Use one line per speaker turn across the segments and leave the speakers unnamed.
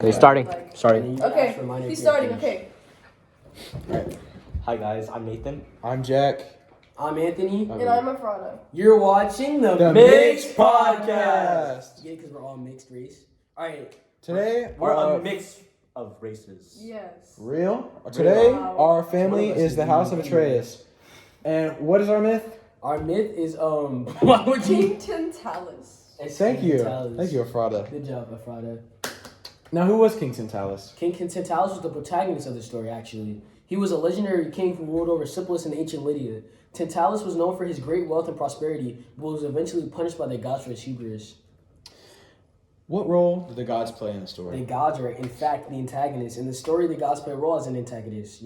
Okay, starting.
Starting.
Okay, he's starting. Okay.
Alright.
Hi guys, I'm Nathan.
I'm Jack.
I'm Anthony.
And I'm Afrada.
You're watching the
Mixed
Podcast.
Podcast.
Yeah, because we're all mixed race. All right.
Today,
We're a mix of races.
Yes.
Real? Today,
Wow.
our family
One of us
is
is
the House of
Indian.
Atreus. And what is our myth?
Our myth is Why would you?
King Tantalus.
Thank you.
Tantalus.
Thank you, Afrada.
Good job, Afrada.
Now, who was King Tantalus?
King Tantalus was the protagonist of the story. Actually, he was a legendary king who ruled over Cyprus and ancient Lydia. Tantalus was known for his great wealth and prosperity, but was eventually punished by the gods for his hubris.
What role did the gods play in the story?
The gods are, in fact, the antagonists. In the story, the gods play a role as an antagonist,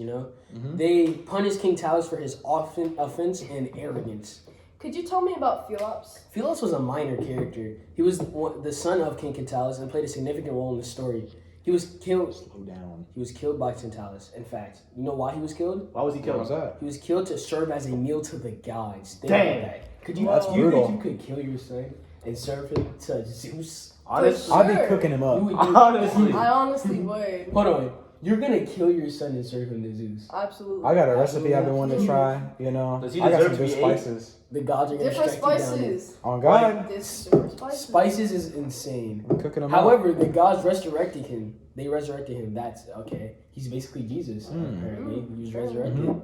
They punish King Talus for his offense and arrogance.
Could you tell me about Phelops?
Phelops was a minor character. He was the son of King Tantalus and played a significant role in the story. He was killed.
Slow down.
He was killed by Tantalus. In fact, you know why he was killed?
Why was he
What was
killed?
that?
He was killed to serve as a meal to the gods. Think
Dang.
about that. Could you?
That's
you
brutal.
think you could kill your son and serve him to Zeus?
Honestly,
I'd be
Sure.
cooking him
You
up.
would-
honestly.
I honestly would.
Hold on. You're gonna kill your son and serve him to Zeus.
Absolutely.
I got a recipe I've been wanting to try,
Does he
I got
deserve
some
to
good
be ate?
spices.
The gods are gonna
Different
strike you down.
spices.
On God,
Different spices.
Spices is insane.
I'm cooking them up.
However, the gods resurrected him. They resurrected him. That's okay. He's basically Jesus, apparently. He was
Sure.
resurrected.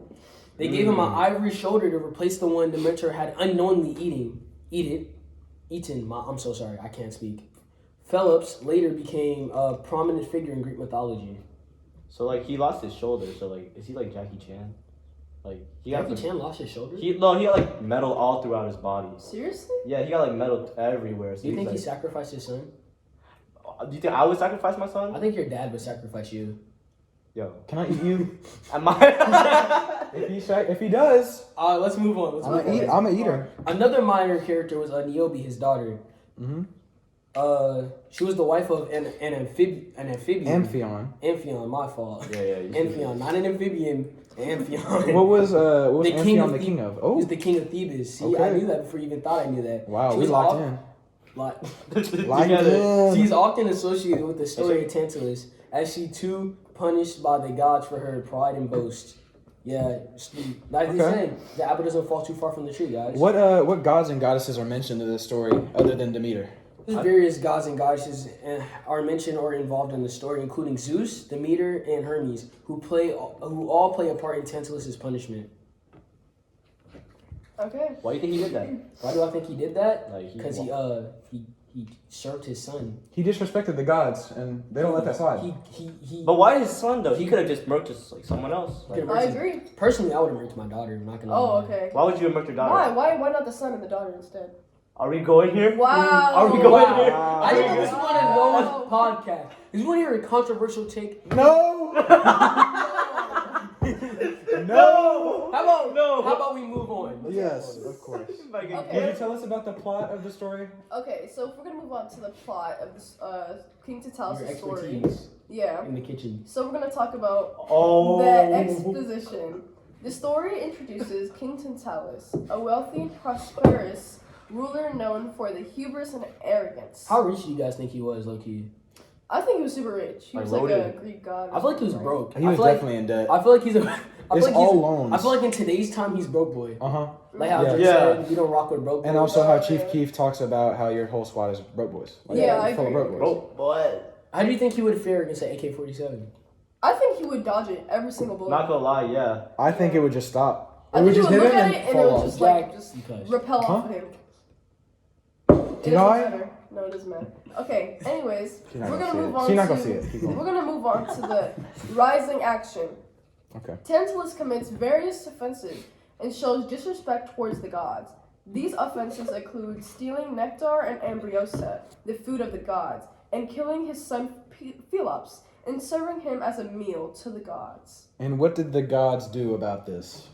They gave him an ivory shoulder to replace the one the mentor had unknowingly eaten. I'm so sorry, I can't speak. Phelops later became a prominent figure in Greek mythology.
So like he lost his shoulder. So like, is he like Jackie Chan? Like he got
Jackie Chan lost his shoulder?
he had like metal all throughout his body.
Seriously?
Yeah, he got like metal everywhere. So
Do you think
he's
he sacrificed his son?
like, do you think I would sacrifice my
I
son?
think your dad would sacrifice you.
Yo,
Can I eat you?
am I?
If he does,
Let's move on.
I'm an eater.
Another minor character was Niobe, his daughter.
Mm-hmm.
She was the wife of an amphibian.
Amphion.
My fault.
Yeah.
Amphion, not an amphibian. Amphion.
What was
The king
Amphion
of
the king of? Oh,
He's the king of Thebes. See, I
Okay.
knew that before you even thought I knew that.
wow,
She
we
was
locked
off-
in.
Like,
Locked
Together.
in.
she's often associated with the story of Tantalus, as she too punished by the gods for her pride and boast. Yeah, like they
Okay.
said, the apple doesn't fall too far from the tree, guys.
What gods and goddesses are mentioned in this story other than Demeter?
There's various gods and goddesses are mentioned or involved in the story, including Zeus, Demeter, and Hermes, who all play a part in Tantalus's punishment.
Okay.
Why do you think he did that?
Why do I think he did that?
Like
Because he served his son.
He disrespected the gods, and they don't let that slide.
He.
But why his son though? He could have just murked just like someone else. Like,
I agree.
Personally, I would have murked my daughter. I'm not gonna.
Oh,
lie.
okay.
why would you have murked your daughter?
Why not the son and the daughter instead?
Are we going here?
Wow.
Are we going
Wow.
here?
I didn't just want to go on
Wow.
the podcast. Is you want to hear a controversial take?
No. No.
How about
No.
How about we move on?
Yes, of course.
Like,
Okay.
Could you tell us about the plot of the story?
Okay, so if we're gonna move on to the plot of this King
Your
Tantalus' story.
expertise
Yeah.
in the kitchen.
So we're gonna talk about
Oh.
the exposition. The story introduces King Tantalus, a wealthy, prosperous ruler known for the hubris and arrogance.
How rich do you guys think he was, low key?
I think he was super rich. He
Like
was like a
loaded.
Greek god. or
I feel like he was
something,
broke.
He
I
was
feel like-
definitely in debt.
I feel like he's a. I
It's
feel like
all
he's,
loans.
I feel like in today's time he's broke boy.
Uh-huh.
Like how
Yeah.
Drake
Yeah.
said, you don't rock with broke boys.
And also how Chief Keef talks about how your whole squad is broke boys. Like,
Yeah, I
full of
agree.
broke boys.
Bro, boy.
How do you think he would fare against an AK-47?
I think he would dodge it every single bullet.
Not gonna lie, yeah.
I think it would just stop.
I
It would
think
just
he
hit
would
him
look
and
at it and it
fall
would
off.
just like
Because
repel
Huh?
off of him. It
Did
doesn't
I?
matter. No, it doesn't matter. Okay, anyways,
She's not
we're
gonna
gonna
see
move
it.
on
She's not
to
gonna see it. Keep going.
we're gonna move on to the rising action.
Okay.
Tantalus commits various offenses and shows disrespect towards the gods. These offenses include stealing nectar and ambrosia, the food of the gods, and killing his son Phelops and serving him as a meal to the gods.
And what did the gods do about this?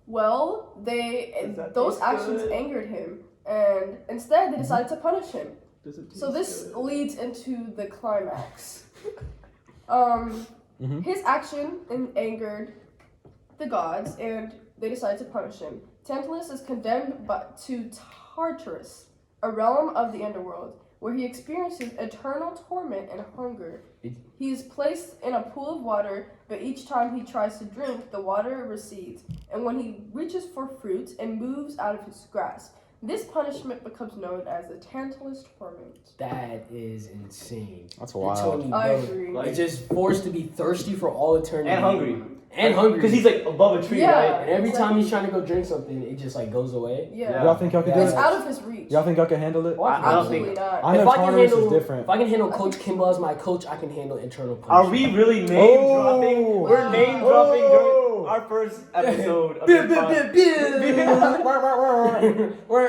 Well,
Does that
those
taste
actions
good?
angered him, and instead they decided to punish him.
Does it
So
taste
this
good?
leads into the climax.
Mhm.
His action angered the gods, and they decided to punish him. Tantalus is condemned to Tartarus, a realm of the underworld, where he experiences eternal torment and hunger. He is placed in a pool of water, but each time he tries to drink, the water recedes, and when he reaches for fruit, it moves out of his grasp. This punishment becomes known as the Tantalus torment.
That is insane.
That's
You're
wild.
telling me,
I
bro,
agree.
Like-
it's just forced to be thirsty for all eternity.
And hungry.
And hungry.
Because he's like above a tree,
Yeah.
right?
And every time he's trying to go drink something, it just like goes away.
Yeah.
Y'all think y'all can do
It's
it?
out of his reach.
Y'all think y'all can handle it?
Well,
I don't
Absolutely
think.
not.
I know
If I can
Tartarus
handle,
is different.
if I can handle Coach Kimball as my coach, I can handle internal
Are
punishment.
we really name
Oh.
dropping? We're
Wow.
name dropping
Oh.
during our first episode of
Bill,
this
bill,
pod.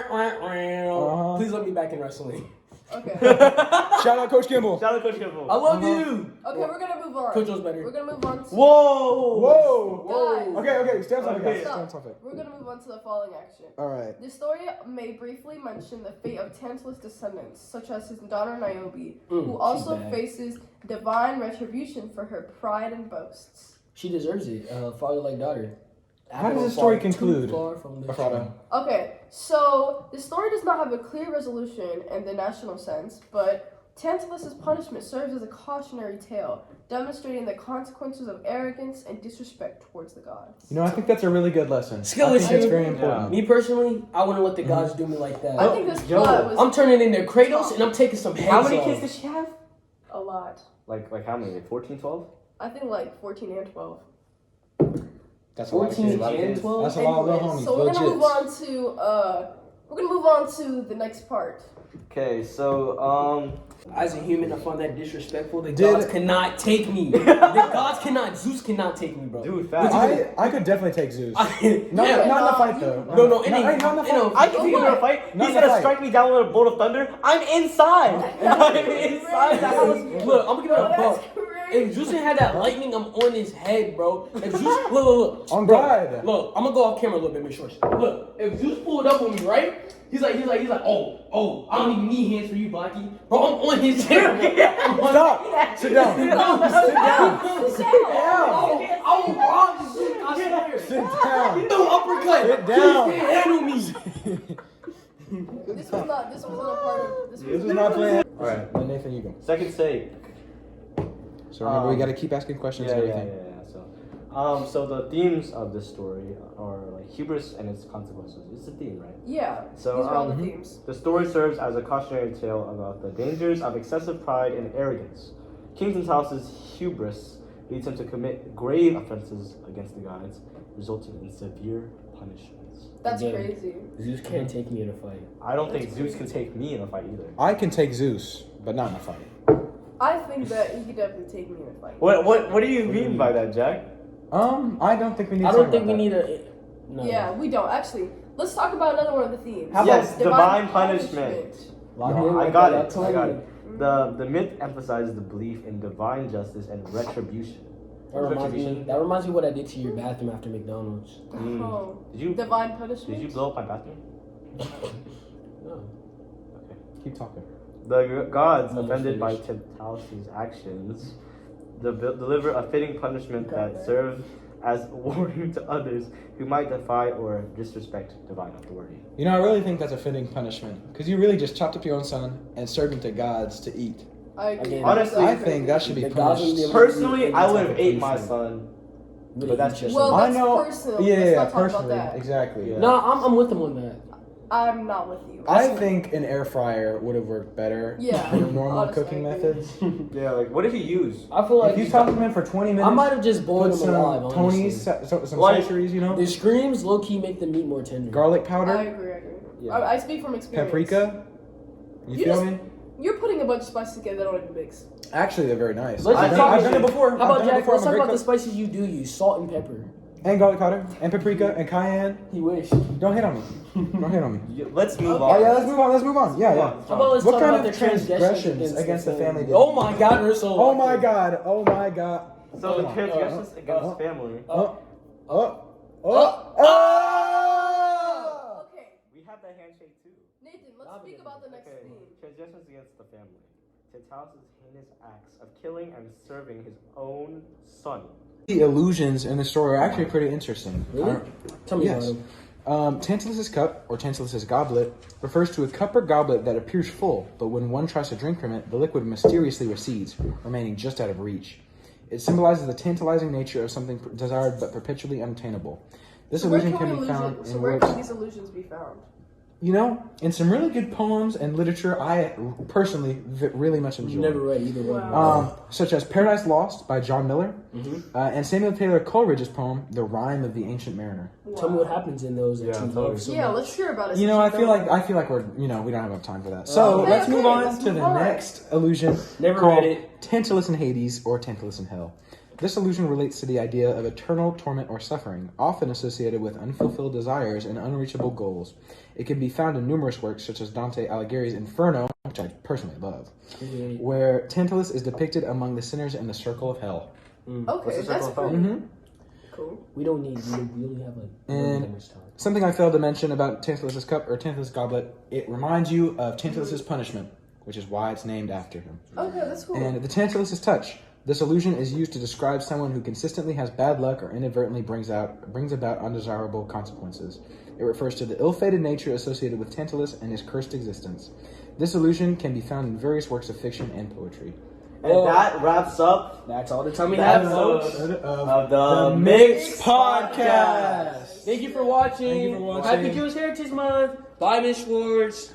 Uh-huh.
Please let me back in wrestling.
Okay.
Shout out Coach Kimball.
Shout out Coach Kimball.
I love
Uh-huh.
you.
Okay, we're gonna move on.
Coach knows better.
We're gonna move on to
Whoa!
Whoa.
Guys.
Okay, stay on topic,
Okay.
guys. Stay on topic.
We're gonna move on to the following action.
All right.
The story may briefly mention the fate of Tantalus' descendants, such as his daughter Niobe, who
she's
also
bad.
faces divine retribution for her pride and boasts.
She deserves it. Father like daughter.
How does the
Apple
story
fall too
conclude,
far from the
Afrada?
tree.
Okay, so the story does not have a clear resolution in the national sense, but Tantalus' punishment serves as a cautionary tale, demonstrating the consequences of arrogance and disrespect towards the gods.
You know, I think that's a really good lesson.
Skill
I think that's
issue.
very important.
Me personally, I wouldn't let the gods do me like that.
I think this
Yo,
plot was
I'm turning in their Kratos and I'm taking some heads
How many
off.
kids does she have?
a lot.
Like how many? Like 14, 12?
I think like 14 and 12.
That's a lot of
14
kids.
and 12?
That's a lot of little
Anyways,
homies.
so we're gonna
Legit.
move on to the next part.
Okay, so
As a human, I find that disrespectful. The
Did-
gods cannot take me. The gods cannot. Zeus cannot take me, bro.
dude, fast.
I could definitely take Zeus. Not,
Yeah.
not in the fight,
No,
though.
No, it ain't.
Not in the
You know,
fight.
I can take him in a fight.
Not
He's
in a
gonna
fight.
strike me down with a bolt of thunder. I'm inside. I'm inside the house.
Look, I'm gonna give it a
Oh,
buck.
that's crazy.
If Zeus ain't had that lightning, I'm on his head, bro. If Zeus, look.
On
bro,
God.
Look, I'm gonna go off camera a little bit, make sure. Look, if Zeus pulled up on me, right? He's like, oh, I don't even need hands for you, Blackie. Bro, I'm on his head.
Stop. Sit down. Sit down.
I will rob Zeus, I swear.
Sit down.
No uppercut.
Sit down.
He can't handle me.
This wasn't a part of this.
This is not playing.
All right.
Now, Nathan, you go.
Second sake.
So remember, we got to keep asking questions
Yeah,
and
yeah,
everything.
yeah. So the themes of this story are like hubris and its consequences. It's a theme, right?
Yeah.
So,
these are all the
mhm.
themes.
The story serves as a cautionary tale about the dangers of excessive pride and arrogance. King Tantalus' hubris leads him to commit grave offenses against the gods, resulting in severe punishments.
That's
Again.
crazy.
Zeus can't take me in a fight.
I don't think Zeus can take me in a fight either.
I can take Zeus, but not in a fight.
I think that he could definitely take me in a fight.
What do you mean by that, Jack?
I don't think we need.
I
to
don't
talk
think we
about
need
that.
a. No.
Yeah, we don't actually. Let's talk about another one of the themes.
How
Yes,
about
divine punishment.
Lock
No,
in
I
like
got
that,
it.
told
I got
you.
it. The myth emphasizes the belief in divine justice and retribution.
That reminds me what I did to your bathroom after McDonald's.
Mm.
Oh,
Did you
divine punishment.
did you blow up my bathroom?
No.
Keep talking.
The gods,
No,
offended by
finish.
Tantalus' actions, deliver a fitting punishment
Got
that
that.
serves as a warning to others who might defy or disrespect divine authority.
You know, I really think that's a fitting punishment because you really just chopped up your own son and served him to gods to eat.
I agree.
Again,
Honestly,
I think that should be
The gods
punished.
would be-
Personally, I would have
Any
ate my
type of
son.
Really
But that's
eat
just-
your
Well,
son.
I
that's
know.
personal.
Yeah,
Let's
yeah,
not talk about
personally,
that.
exactly.
Yeah.
No, I'm with him on that.
I'm not with you.
I think an air fryer would have worked better
Yeah,
than normal
honestly,
cooking
I agree.
methods.
Yeah, like what did he use?
I feel like
If you talk to him for 20 minutes,
I might have just boiled
put
him alive.
some
Honestly.
Tony's, some
Like-
sultries, you know,
The screams low key make the meat more tender.
garlic
I
powder,
agree.
Yeah.
I speak from experience.
paprika. You
You
feel
just-
me?
You're putting a bunch of spices together that don't even mix.
Actually, they're very nice.
Let's
I've
just
done,
talk
I've done it
about-
before.
How
I've
about
done it
Jack?
before.
Let's
I'm a
talk
great
about the
cook.
spices you do use: salt and pepper.
And garlic powder, and paprika, and cayenne.
He wish.
Don't hit on me. Don't hit on me.
Let's move
Okay.
Oh
on.
yeah, let's move on. Let's move on. Yeah, yeah.
How about let's
What
talk
kind
about
of
the transgressions
against the family did-
Oh my God, Ursula.
Oh my god. Oh my god.
So the transgressions against family.
Oh.
Okay,
We have that handshake too.
Nathan, let's speak about the next
Okay.
theme.
Transgressions against the family. Tantalus' heinous acts of killing and serving his own son.
The illusions in the story are actually pretty interesting.
Really? Tell me
Yes.
about him.
Tantalus's cup, or Tantalus's goblet, refers to a cup or goblet that appears full, but when one tries to drink from it, the liquid mysteriously recedes, remaining just out of reach. It symbolizes the tantalizing nature of something desired but perpetually unattainable. This illusion can be found in
where
works.
can these illusions be found?
You know, in some really good poems and literature, I personally really much enjoy.
Never read either one.
Wow.
Such as Paradise Lost by John Miller, and Samuel Taylor Coleridge's poem, The Rime of the Ancient Mariner.
Tell me what happens in those that
Yeah,
you
tell
love
me.
so
Yeah,
much.
let's hear about it.
You know,
since
I
you
feel
don't
like
know.
we're we don't have enough time for that. So
Okay,
let's move on
let's
to
move
the
on.
next illusion
Never
called
read it.
Tantalus in Hades or Tantalus in Hell. This illusion relates to the idea of eternal torment or suffering, often associated with unfulfilled desires and unreachable goals. It can be found in numerous works such as Dante Alighieri's Inferno, which I personally love, where Tantalus is depicted among the sinners in the circle of hell.
Okay, that's
circle
cool.
of
Mm-hmm.
Cool.
We don't need. We only have like
And-
that much time.
Something I failed to mention about Tantalus's cup or Tantalus' goblet, it reminds you of Tantalus's punishment, which is why it's named after him.
Okay, that's cool.
And the Tantalus's touch. This illusion is used to describe someone who consistently has bad luck or inadvertently brings about undesirable consequences. It refers to the ill-fated nature associated with Tantalus and his cursed existence. This illusion can be found in various works of fiction and poetry.
And that wraps up
That's all the time we
the
have,
episode
folks.
of the Mixed Podcast.
Thank you for watching.
Thank you for watching.
Happy Jewish Heritage Month. Bye, Miss Schwartz.